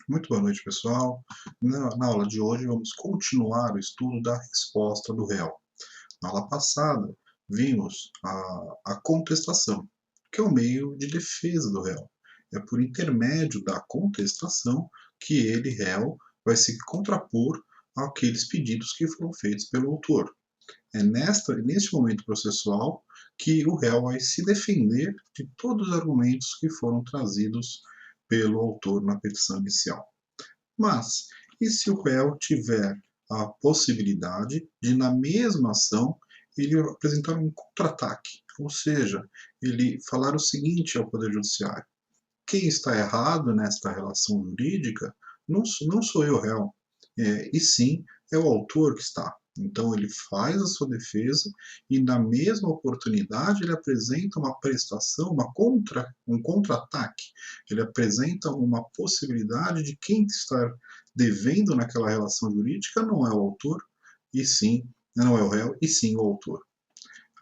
Muito boa noite, pessoal. Na aula de hoje, vamos continuar o estudo da resposta do réu. Na aula passada, vimos a contestação, que é o meio de defesa do réu. É por intermédio da contestação que ele, réu, vai se contrapor àqueles pedidos que foram feitos pelo autor. É neste momento processual que o réu vai se defender de todos os argumentos que foram trazidos pelo autor na petição inicial. Mas, e se o réu tiver a possibilidade de, na mesma ação, ele apresentar um contra-ataque? Ou seja, ele falar o seguinte ao Poder Judiciário: quem está errado nesta relação jurídica não sou eu, réu, e sim é o autor que está. Então ele faz a sua defesa e na mesma oportunidade ele apresenta uma prestação, um contra-ataque. Ele apresenta uma possibilidade de quem está devendo naquela relação jurídica não é o autor, e sim, não é o réu, e sim o autor.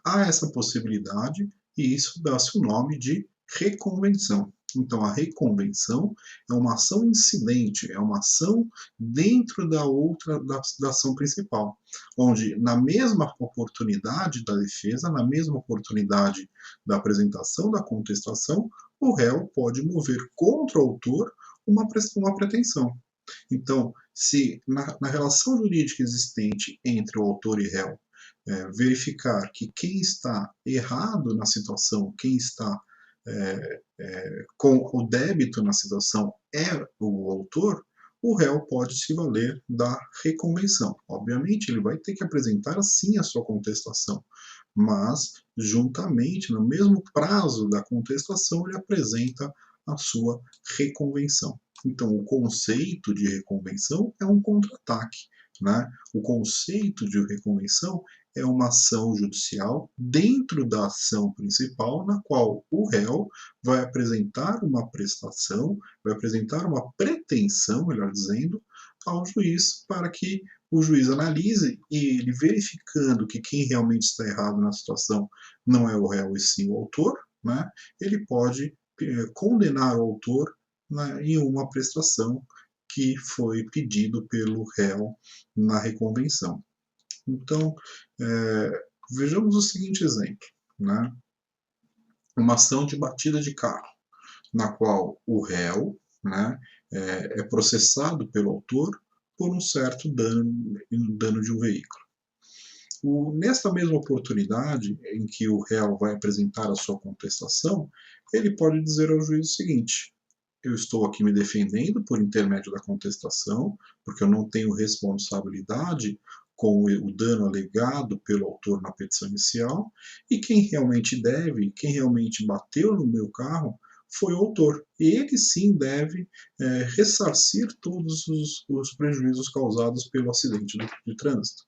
Há essa possibilidade e isso dá-se o nome de reconvenção. Então, a reconvenção é uma ação incidente, é uma ação dentro da ação principal, onde na mesma oportunidade da defesa, na mesma oportunidade da apresentação da contestação, o réu pode mover contra o autor uma pretensão. Então, se na relação jurídica existente entre o autor e réu verificar que quem está errado na situação, quem está com o débito na situação é o autor, o réu pode se valer da reconvenção. Obviamente, ele vai ter que apresentar sim a sua contestação, mas juntamente, no mesmo prazo da contestação, ele apresenta a sua reconvenção. Então, o conceito de reconvenção é um contra-ataque. Né? O conceito de reconvenção é uma ação judicial dentro da ação principal, na qual o réu vai apresentar uma prestação, vai apresentar uma pretensão, melhor dizendo, ao juiz para que o juiz analise e ele verificando que quem realmente está errado na situação não é o réu e sim o autor, né, ele pode condenar o autor, né, em uma prestação que foi pedido pelo réu na reconvenção. Então, vejamos o seguinte exemplo, né? Uma ação de batida de carro, na qual o réu, né, é processado pelo autor por um certo dano de um veículo. Nesta mesma oportunidade em que o réu vai apresentar a sua contestação, ele pode dizer ao juiz o seguinte: eu estou aqui me defendendo por intermédio da contestação, porque eu não tenho responsabilidade com o dano alegado pelo autor na petição inicial, e quem realmente deve, quem realmente bateu no meu carro, foi o autor. E ele sim deve ressarcir todos os prejuízos causados pelo acidente de trânsito.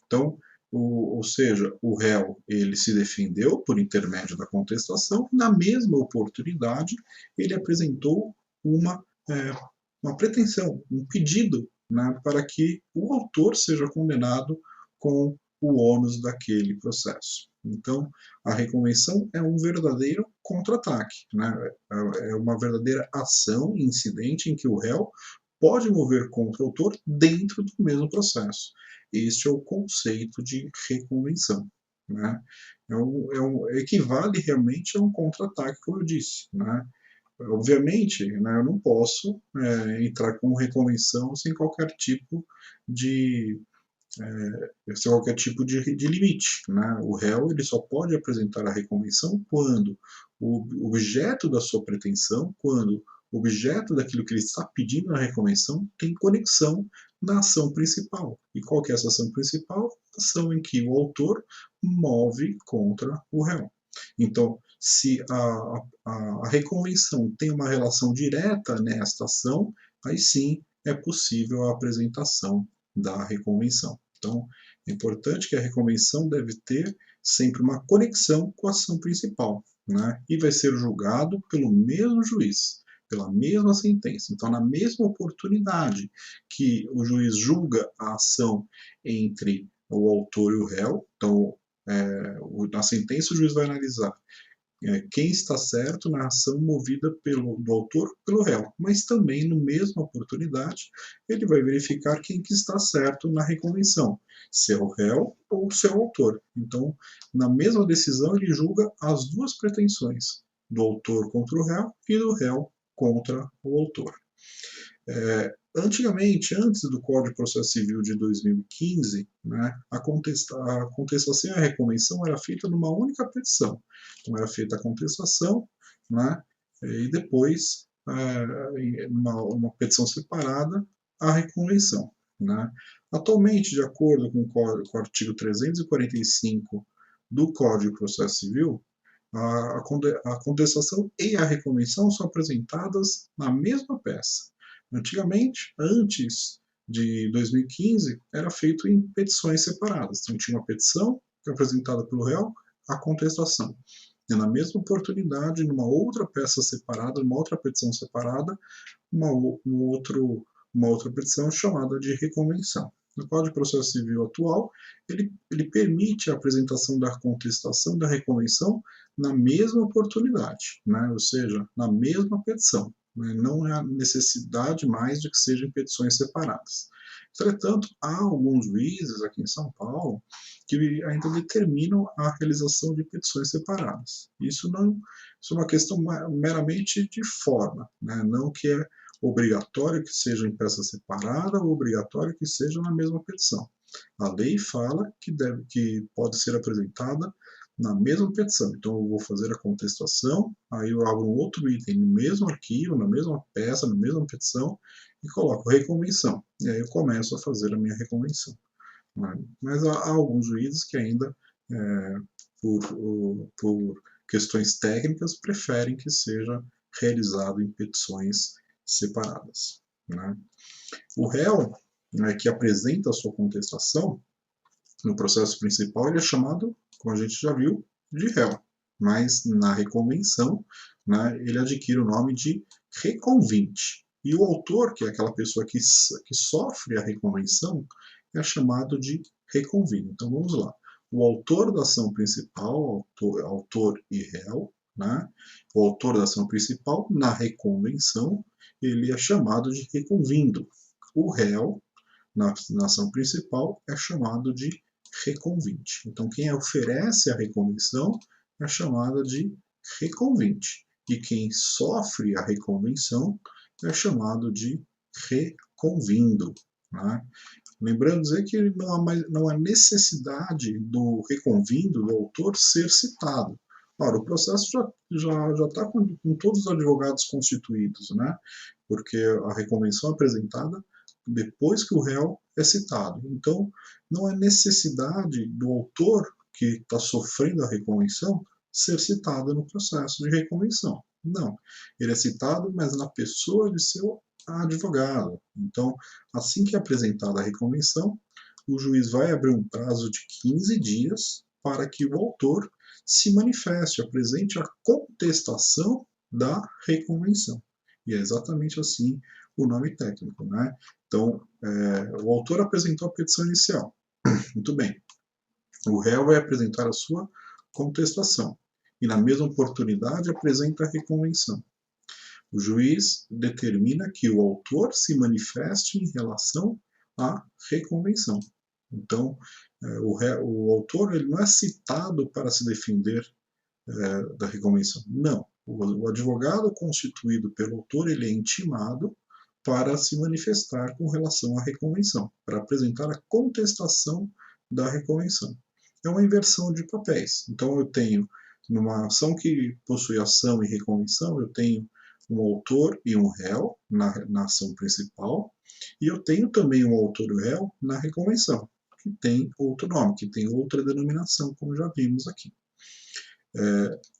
Então, ou seja, o réu ele se defendeu por intermédio da contestação, na mesma oportunidade ele apresentou uma, é, uma pretensão, um pedido, né, para que o autor seja condenado com o ônus daquele processo. Então, a reconvenção é um verdadeiro contra-ataque, né? É uma verdadeira ação, incidente, em que o réu pode mover contra o autor dentro do mesmo processo. Este é o conceito de reconvenção. Né? Equivale realmente a um contra-ataque, como eu disse. Né? Obviamente, né, eu não posso entrar com reconvenção sem qualquer tipo de de limite. Né? O réu ele só pode apresentar a reconvenção quando o objeto da sua pretensão, quando o objeto daquilo que ele está pedindo na reconvenção tem conexão na ação principal. E qual que é essa ação principal? A ação em que o autor move contra o réu. Então, se a reconvenção tem uma relação direta nesta ação, aí sim é possível a apresentação da reconvenção. Então, é importante que a reconvenção deve ter sempre uma conexão com a ação principal, né? E vai ser julgado pelo mesmo juiz, pela mesma sentença. Então, na mesma oportunidade que o juiz julga a ação entre o autor e o réu, então, na sentença o juiz vai analisar quem está certo na ação movida do autor pelo réu, mas também, na mesma oportunidade, ele vai verificar quem que está certo na reconvenção, se é o réu ou se é o autor. Então, na mesma decisão, ele julga as duas pretensões, do autor contra o réu e do réu contra o autor. Antigamente, antes do Código de Processo Civil de 2015, né, a contestação e a reconvenção era feita numa única petição. Então, era feita a contestação, né, e depois, uma petição separada, a reconvenção. Né. Atualmente, de acordo com o artigo 345 do Código de Processo Civil, a contestação e a reconvenção são apresentadas na mesma peça. Antigamente, antes de 2015, era feito em petições separadas. Então, tinha uma petição apresentada pelo réu, a contestação. E na mesma oportunidade, numa outra peça separada, numa outra petição separada, uma outra petição chamada de reconvenção. No Código de Processo Civil atual, ele permite a apresentação da contestação e da reconvenção na mesma oportunidade, né? Ou seja, na mesma petição. Né? Não há necessidade mais de que sejam petições separadas. Entretanto, há alguns juízes aqui em São Paulo que ainda determinam a realização de petições separadas. Isso é uma questão meramente de forma, né? Não que é obrigatório que seja em peça separada ou obrigatório que seja na mesma petição. A lei fala que pode ser apresentada na mesma petição. Então, eu vou fazer a contestação, aí eu abro um outro item no mesmo arquivo, na mesma peça, na mesma petição, e coloco reconvenção. E aí eu começo a fazer a minha reconvenção. Né? Mas há alguns juízes que ainda, por questões técnicas, preferem que seja realizado em petições separadas. Né? O réu, né, que apresenta a sua contestação no processo principal, ele é chamado, como a gente já viu, de réu. Mas na reconvenção, né, ele adquire o nome de reconvinte. E o autor, que é aquela pessoa que sofre a reconvenção, é chamado de reconvinte. Então vamos lá. O autor da ação principal, autor e réu, né? O autor da ação principal, na reconvenção, ele é chamado de reconvindo. O réu, na ação principal, é chamado de reconvinte. Então, quem oferece a reconvenção é chamada de reconvinte. E quem sofre a reconvenção é chamado de reconvindo. Né? Lembrando dizer que não há necessidade do reconvindo, do autor, ser citado. Ora, o processo já está com todos os advogados constituídos, né? Porque a reconvenção é apresentada depois que o réu é citado. Então, não há necessidade do autor que está sofrendo a reconvenção ser citado no processo de reconvenção. Não. Ele é citado, mas na pessoa de seu advogado. Então, assim que é apresentada a reconvenção, o juiz vai abrir um prazo de 15 dias para que o autor se manifeste, apresente a contestação da reconvenção. E é exatamente assim o nome técnico, né? Então, o autor apresentou a petição inicial. Muito bem. O réu vai apresentar a sua contestação e, na mesma oportunidade, apresenta a reconvenção. O juiz determina que o autor se manifeste em relação à reconvenção. Então, o autor ele não é citado para se defender da reconvenção. Não. O advogado constituído pelo autor ele é intimado para se manifestar com relação à reconvenção, para apresentar a contestação da reconvenção. É uma inversão de papéis. Então, eu tenho, numa ação que possui ação e reconvenção, eu tenho um autor e um réu na ação principal, e eu tenho também um autor e um réu na reconvenção, que tem outro nome, que tem outra denominação, como já vimos aqui.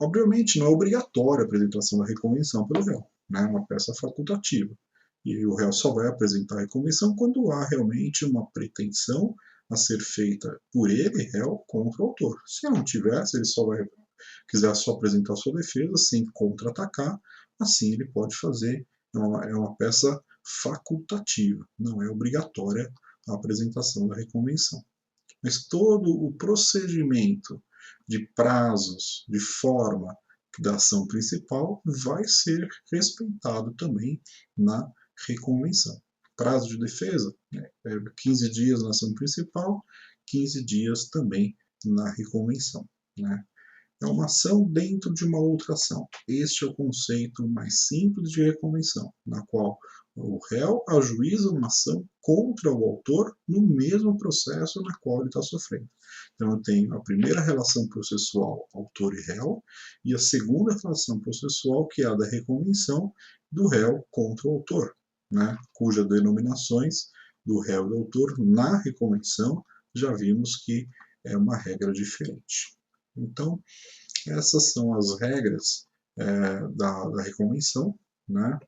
Obviamente, não é obrigatório a apresentação da reconvenção pelo réu, né? É uma peça facultativa. E o réu só vai apresentar a reconvenção quando há realmente uma pretensão a ser feita por ele, réu, contra o autor. Se não tiver, se ele quiser só apresentar sua defesa sem contra-atacar, assim ele pode fazer. É uma peça facultativa, não é obrigatória a apresentação da reconvenção. Mas todo o procedimento de prazos, de forma, da ação principal vai ser respeitado também na reconvenção. Prazo de defesa, 15 dias na ação principal, 15 dias também na reconvenção. Né? É uma ação dentro de uma outra ação. Este é o conceito mais simples de reconvenção, na qual o réu ajuiza uma ação contra o autor no mesmo processo na qual ele está sofrendo. Então, eu tenho a primeira relação processual, autor e réu, e a segunda relação processual, que é a da reconvenção do réu contra o autor, né? Cujas denominações do réu e do autor na reconvenção já vimos que é uma regra diferente. Então, essas são as regras da reconvenção, né?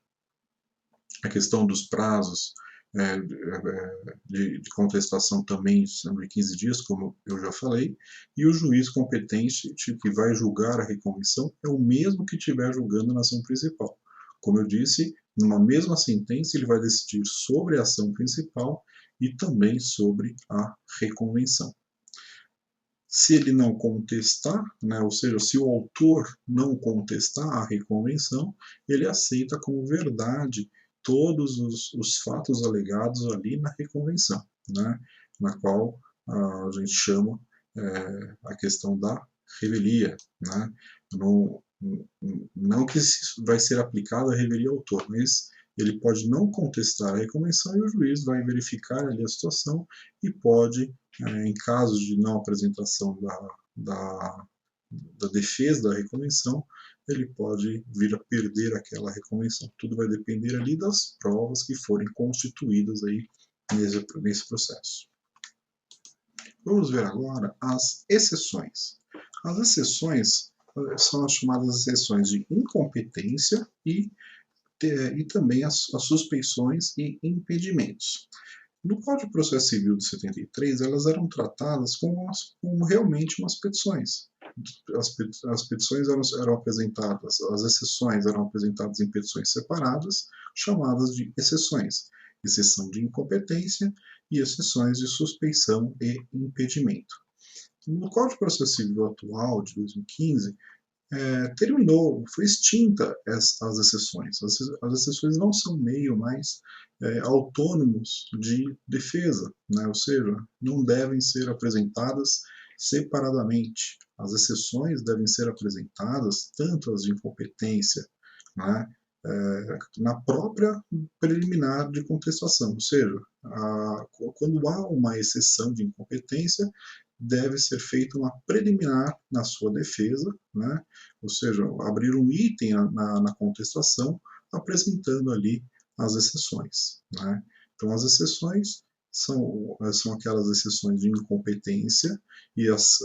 A questão dos prazos de contestação também são de 15 dias, como eu já falei, e o juiz competente que vai julgar a reconvenção é o mesmo que estiver julgando na ação principal. Como eu disse, numa mesma sentença ele vai decidir sobre a ação principal e também sobre a reconvenção. Se ele não contestar, né, ou seja, se o autor não contestar a reconvenção, ele aceita como verdade todos os fatos alegados ali na reconvenção, né, na qual a gente chama a questão da revelia. Né, não, não que vai ser aplicada a revelia ao autor, mas ele pode não contestar a reconvenção e o juiz vai verificar ali a situação e pode, em caso de não apresentação da defesa da reconvenção, ele pode vir a perder aquela reconvenção. Tudo vai depender ali das provas que forem constituídas aí nesse processo. Vamos ver agora as exceções. As exceções são as chamadas exceções de incompetência e também as suspeições e impedimentos. No Código de Processo Civil de 73, elas eram tratadas como realmente umas petições. As petições eram apresentadas, as exceções eram apresentadas em petições separadas, chamadas de exceções. Exceção de incompetência e exceções de suspeição e impedimento. No Código de Processo Civil atual, de 2015, terminou, foi extinta as exceções. As exceções não são meio mais autônomos de defesa, né? Ou seja, não devem ser apresentadas separadamente. As exceções devem ser apresentadas, tanto as de incompetência, né, na própria preliminar de contestação, ou seja, quando há uma exceção de incompetência, deve ser feita uma preliminar na sua defesa, né? Ou seja, abrir um item na contestação, apresentando ali as exceções. Né? Então, as exceções são aquelas exceções de incompetência e as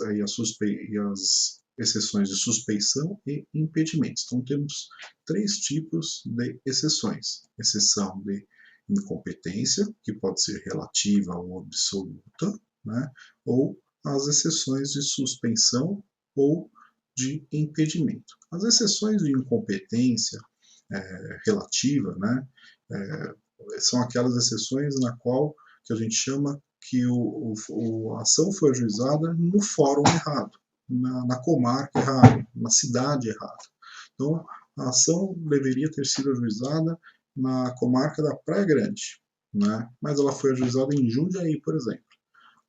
exceções de suspeição e impedimentos. Então, temos 3 tipos de exceções. Exceção de incompetência, que pode ser relativa ou absoluta, né? Ou as exceções de suspensão ou de impedimento. As exceções de incompetência relativa, né, são aquelas exceções na qual que a gente chama que a ação foi ajuizada no fórum errado, na comarca errada, na cidade errada. Então, a ação deveria ter sido ajuizada na comarca da Praia Grande, né, mas ela foi ajuizada em Jundiaí, por exemplo.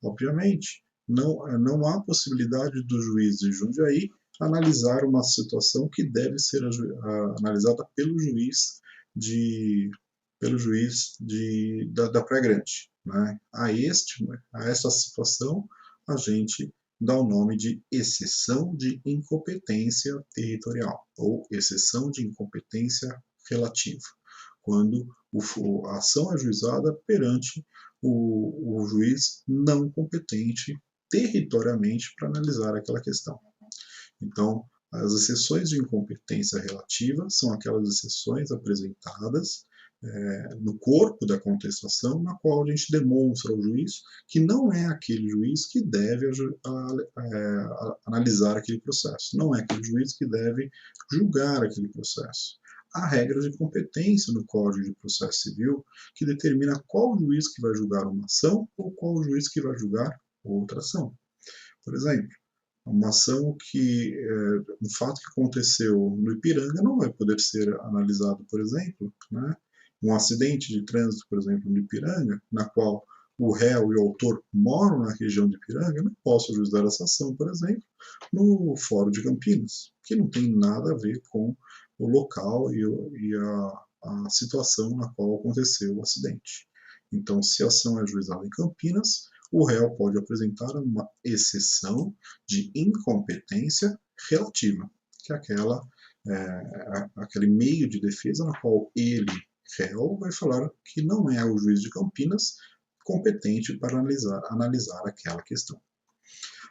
Obviamente, não há possibilidade do juiz de Jundiaí analisar uma situação que deve ser analisada pelo juiz da Praia Grande. Né? A esta situação, a gente dá o nome de exceção de incompetência territorial ou exceção de incompetência relativa, quando a ação é ajuizada perante o juiz não competente territorialmente para analisar aquela questão. Então, as exceções de incompetência relativa são aquelas exceções apresentadas no corpo da contestação, na qual a gente demonstra ao juiz que não é aquele juiz que deve analisar aquele processo, não é aquele juiz que deve julgar aquele processo. Há regras de competência no Código de Processo Civil que determina qual juiz que vai julgar uma ação ou qual juiz que vai julgar outra ação. Por exemplo, Uma ação que, um fato que aconteceu no Ipiranga não vai poder ser analisado, por exemplo, né? Um acidente de trânsito, por exemplo, no Ipiranga, na qual o réu e o autor moram na região de Ipiranga, eu não posso ajuizar essa ação, por exemplo, no Fórum de Campinas, que não tem nada a ver com o local e a situação na qual aconteceu o acidente. Então, se a ação é ajuizada em Campinas, o réu pode apresentar uma exceção de incompetência relativa, que é aquele meio de defesa na qual ele, réu, vai falar que não é o juiz de Campinas competente para analisar aquela questão.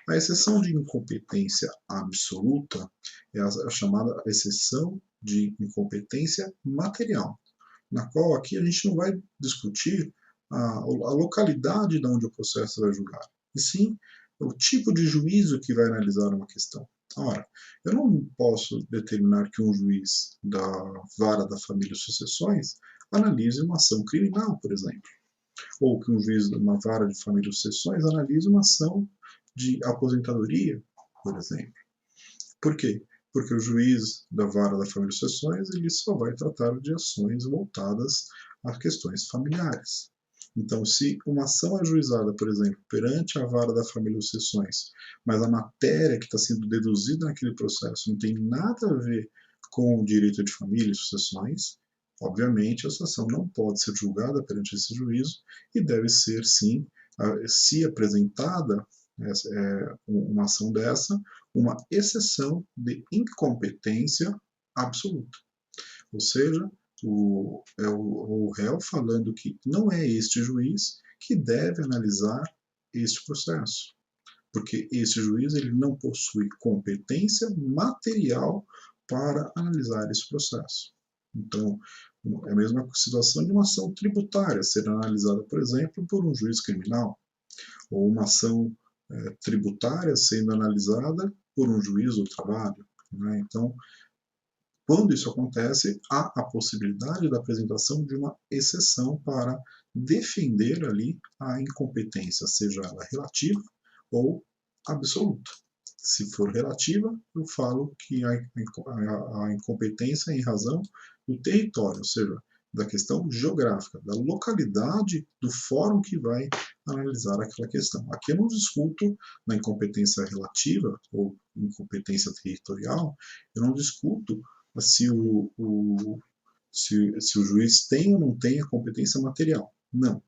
A exceção de incompetência absoluta é a chamada exceção de incompetência material, na qual aqui a gente não vai discutir a localidade de onde o processo vai julgar, e sim o tipo de juízo que vai analisar uma questão. Ora, eu não posso determinar que um juiz da vara da família e sucessões analise uma ação criminal, por exemplo, ou que um juiz de uma vara de família e sucessões analise uma ação de aposentadoria, por exemplo. Por quê? Porque o juiz da vara da família e sucessões ele só vai tratar de ações voltadas a questões familiares. Então, se uma ação é ajuizada, por exemplo, perante a vara da família e sucessões, mas a matéria que está sendo deduzida naquele processo não tem nada a ver com o direito de família e sucessões, obviamente essa ação não pode ser julgada perante esse juízo e deve ser, sim, se apresentada uma ação dessa, uma exceção de incompetência absoluta. Ou seja, o réu falando que não é este juiz que deve analisar este processo, porque este juiz ele não possui competência material para analisar esse processo. Então, é a mesma situação de uma ação tributária ser analisada, por exemplo, por um juiz criminal, ou uma ação tributária sendo analisada por um juiz do trabalho. Né? Então, quando isso acontece, há a possibilidade da apresentação de uma exceção para defender ali a incompetência, seja ela relativa ou absoluta. Se for relativa, eu falo que a incompetência é em razão do território, ou seja, da questão geográfica, da localidade do fórum que vai analisar aquela questão. Aqui eu não discuto na incompetência relativa ou incompetência territorial, eu não discuto se o juiz tem ou não tem a competência material. Não.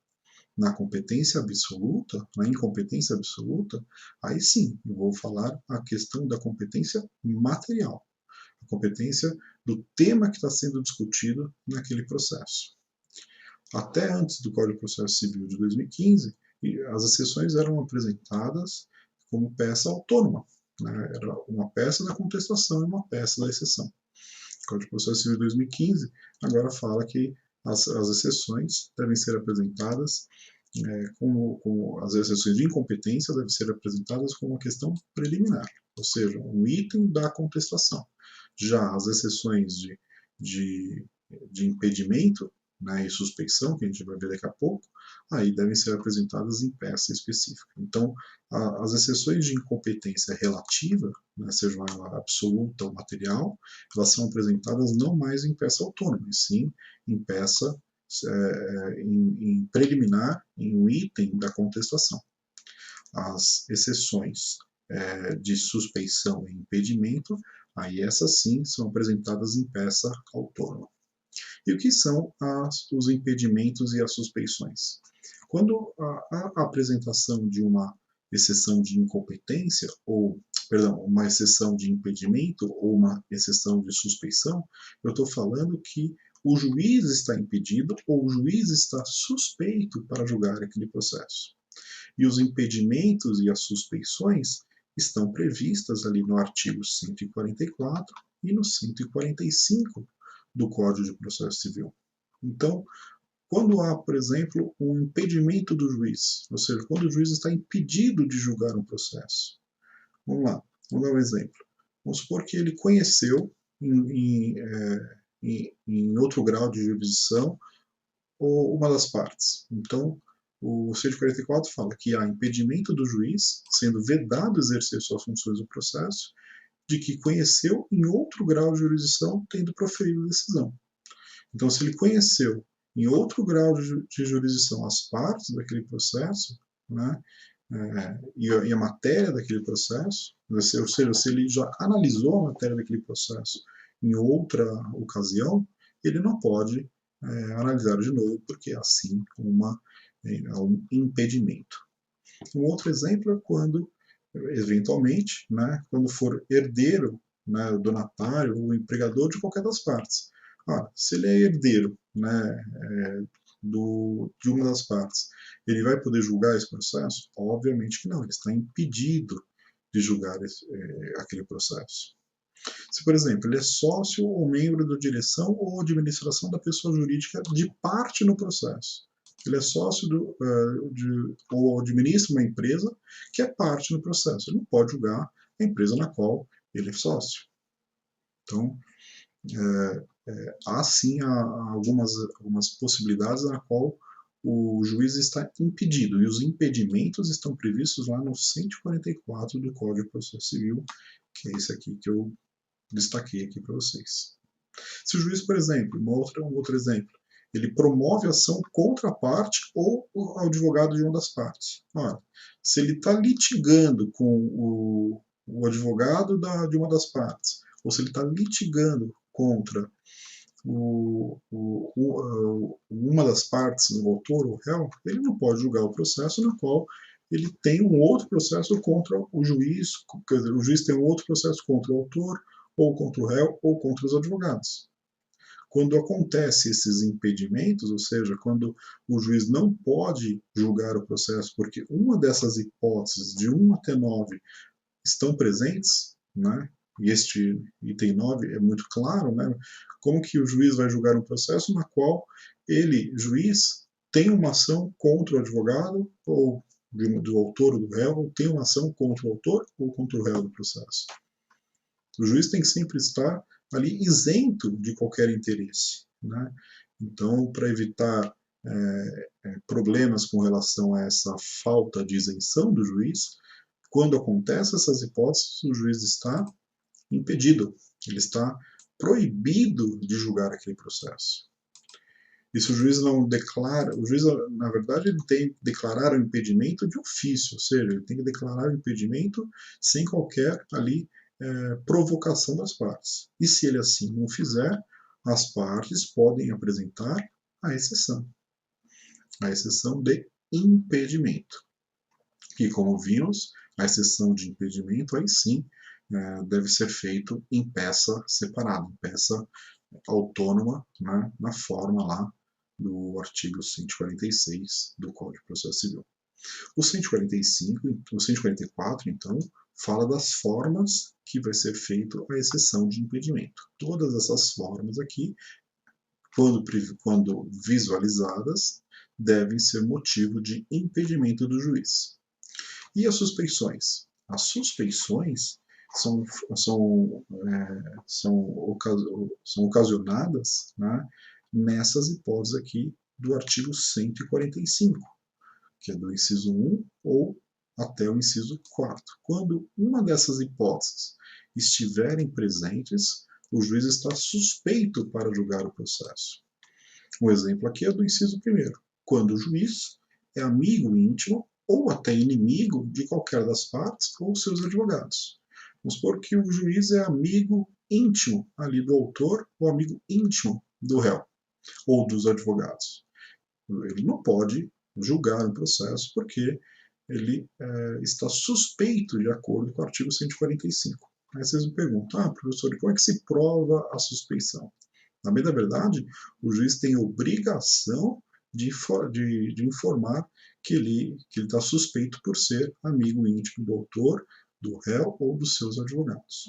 Na competência absoluta, na incompetência absoluta, aí sim eu vou falar a questão da competência material, a competência do tema que está sendo discutido naquele processo. Até antes do Código de Processo Civil de 2015, as exceções eram apresentadas como peça autônoma. Né? Era uma peça da contestação e uma peça da exceção. O Código de Processo Civil de 2015 agora fala que as exceções devem ser apresentadas como as exceções de incompetência devem ser apresentadas como uma questão preliminar, ou seja, um item da contestação. Já as exceções de impedimento, né, e suspeição, que a gente vai ver daqui a pouco, aí devem ser apresentadas em peça específica. Então, as exceções de incompetência relativa, né, sejam ela absoluta ou material, elas são apresentadas não mais em peça autônoma, e sim em peça em preliminar, em um item da contestação. As exceções de suspeição e impedimento, aí essas sim são apresentadas em peça autônoma. E o que são os impedimentos e as suspeições? Quando a apresentação de uma exceção de incompetência, ou, perdão, uma exceção de impedimento ou uma exceção de suspeição, eu estou falando que o juiz está impedido ou o juiz está suspeito para julgar aquele processo. E os impedimentos e as suspeições estão previstas ali no artigo 144 e no 145 do Código de Processo Civil. Então, quando há, por exemplo, um impedimento do juiz, ou seja, quando o juiz está impedido de julgar um processo. Vamos lá, vamos dar um exemplo. Vamos supor que ele conheceu em outro grau de jurisdição uma das partes. Então, o 144 fala que há impedimento do juiz, sendo vedado exercer suas funções no processo, de que conheceu em outro grau de jurisdição tendo proferido decisão. Então, se ele conheceu em outro grau de jurisdição as partes daquele processo, né, e a matéria daquele processo, ou seja, se ele já analisou a matéria daquele processo em outra ocasião, ele não pode analisar de novo, porque é assim um impedimento. Um outro exemplo é quando, eventualmente, né, quando for herdeiro, né, donatário ou empregador de qualquer das partes. Se ele é herdeiro, né, de uma das partes, ele vai poder julgar esse processo? Obviamente que não, ele está impedido de julgar aquele processo. Se, por exemplo, ele é sócio ou membro da direção ou administração da pessoa jurídica de parte no processo. Ele é sócio ou administra uma empresa que é parte no processo. Ele não pode julgar a empresa na qual ele é sócio. Então, há sim algumas possibilidades na qual o juiz está impedido, e os impedimentos estão previstos lá no 144 do Código de Processo Civil, que é esse aqui que eu destaquei aqui para vocês. Se o juiz, por exemplo, um outro exemplo, ele promove ação contra a parte ou o advogado de uma das partes. Se ele está litigando com o advogado de uma das partes, ou se ele está litigando contra uma das partes, o autor ou o réu, ele não pode julgar o processo no qual ele tem um outro processo contra o juiz, quer dizer, o juiz tem um outro processo contra o autor, ou contra o réu, ou contra os advogados. Quando acontece esses impedimentos, ou seja, quando o juiz não pode julgar o processo porque uma dessas hipóteses, de 1 até 9, estão presentes, né? E este item 9 é muito claro, né? Como que o juiz vai julgar um processo na qual ele, juiz, tem uma ação contra o advogado, ou do autor ou do réu, ou tem uma ação contra o autor ou contra o réu do processo. O juiz tem que sempre estar ali isento de qualquer interesse, né? Então, para evitar problemas com relação a essa falta de isenção do juiz, quando acontecem essas hipóteses, o juiz está impedido, ele está proibido de julgar aquele processo. E se o juiz não declara, o juiz, na verdade, ele tem que declarar o impedimento de ofício, ou seja, ele tem que declarar o impedimento sem qualquer ali provocação das partes. E se ele assim não fizer, as partes podem apresentar a exceção de impedimento. E como vimos, a exceção de impedimento, aí sim, deve ser feito em peça separada, em peça autônoma, né, na forma lá do artigo 146 do Código de Processo Civil. O 144, então, fala das formas que vai ser feito a exceção de impedimento. Todas essas formas aqui, quando visualizadas, devem ser motivo de impedimento do juiz. E as suspeições? As suspeições são ocasionadas, né, nessas hipóteses aqui do artigo 145, que é do inciso 1 ou até o inciso 4. Quando uma dessas hipóteses estiverem presentes, o juiz está suspeito para julgar o processo. Um exemplo aqui é do inciso 1º, quando o juiz é amigo íntimo ou até inimigo de qualquer das partes ou seus advogados. Vamos supor que o juiz é amigo íntimo ali do autor ou amigo íntimo do réu ou dos advogados. Ele não pode julgar o processo porque ele está suspeito de acordo com o artigo 145. Aí vocês me perguntam, professor, como é que se prova a suspeição? Na bem da verdade, o juiz tem obrigação de informar que ele está suspeito por ser amigo íntimo do autor, do réu ou dos seus advogados.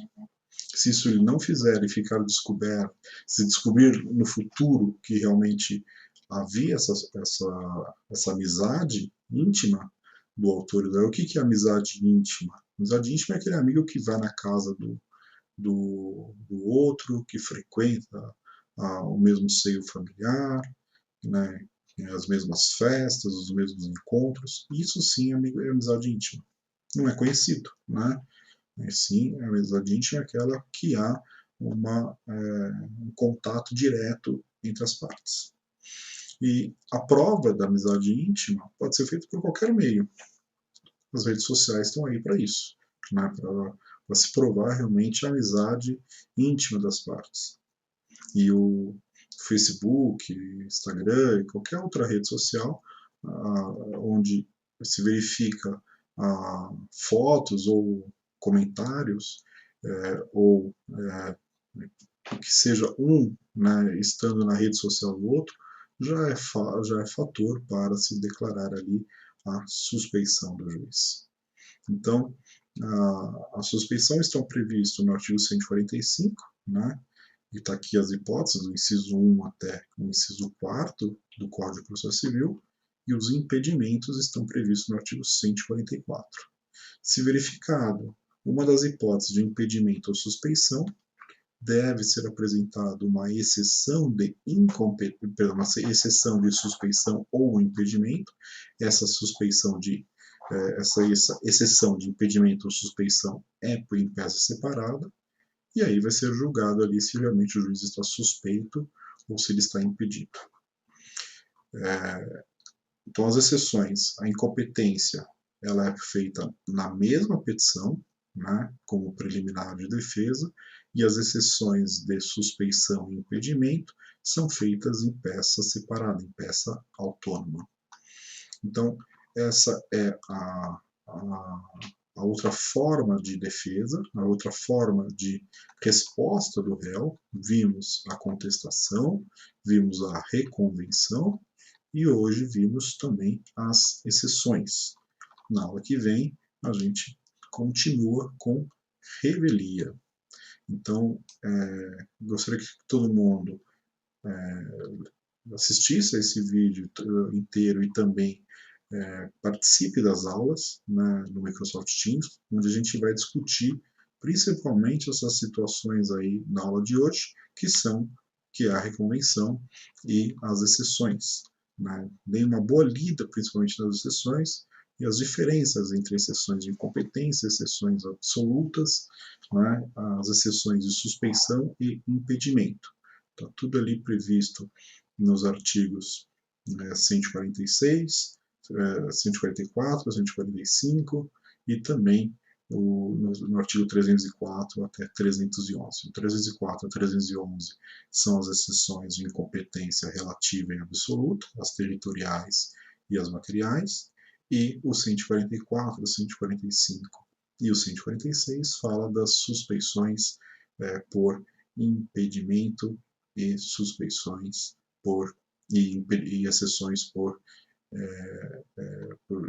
Se isso ele não fizer e ficar descoberto, se descobrir no futuro que realmente havia essa amizade íntima do autor e do réu, o que é amizade íntima? Amizade íntima é aquele amigo que vai na casa do outro, que frequenta o mesmo seio familiar, né? as mesmas festas, os mesmos encontros. Isso sim é amizade íntima. Não é conhecido, né? Sim, a amizade íntima é aquela que há um contato direto entre as partes. E a prova da amizade íntima pode ser feita por qualquer meio. As redes sociais estão aí para isso, né? Para se provar realmente a amizade íntima das partes. E o Facebook, Instagram e qualquer outra rede social onde se verifica fotos ou comentários ou que seja um, né, estando na rede social do outro, já é fator para se declarar ali a suspeição do juiz. Então, a suspeição está prevista no artigo 145, né, e está aqui as hipóteses, do inciso 1 até o inciso 4 do Código de Processo Civil, e os impedimentos estão previstos no artigo 144. Se verificado uma das hipóteses de impedimento ou suspeição, deve ser apresentada uma exceção de uma exceção de suspeição ou impedimento. Essa exceção de impedimento ou suspeição é por em peça separada, e aí vai ser julgado ali se realmente o juiz está suspeito ou se ele está impedido. Então, as exceções, a incompetência, ela é feita na mesma petição, né, como preliminar de defesa, e as exceções de suspeição e impedimento são feitas em peça separada, em peça autônoma. Então, essa é a outra forma de defesa, a outra forma de resposta do réu. Vimos a contestação, vimos a reconvenção e hoje vimos também as exceções. Na aula que vem, a gente continua com revelia. Então, gostaria que todo mundo assistisse a esse vídeo inteiro e também participe das aulas, né, no Microsoft Teams, onde a gente vai discutir principalmente essas situações aí na aula de hoje, que é a reconvenção e as exceções. Né? Dei uma boa lida principalmente nas exceções e as diferenças entre exceções de incompetência, exceções absolutas, né, as exceções de suspeição e impedimento. Está tudo ali previsto nos artigos 146, 144, 145 e também no artigo 304 até 311. O 304 a 311 são as exceções de incompetência relativa e absoluta, as territoriais e as materiais, e o 144, o 145 e o 146 fala das suspeições por impedimento e suspeições e exceções por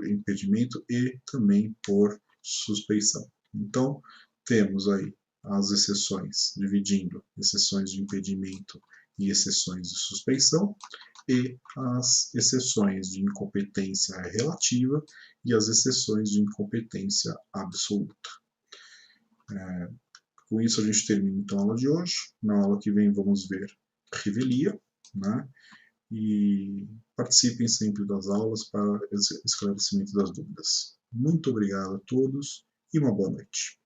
impedimento e também por suspeição. Então, temos aí as exceções, dividindo exceções de impedimento e exceções de suspeição, e as exceções de incompetência relativa e as exceções de incompetência absoluta. Com isso, a gente termina então a aula de hoje. Na aula que vem, vamos ver revelia, né? E participem sempre das aulas para esclarecimento das dúvidas. Muito obrigado a todos e uma boa noite.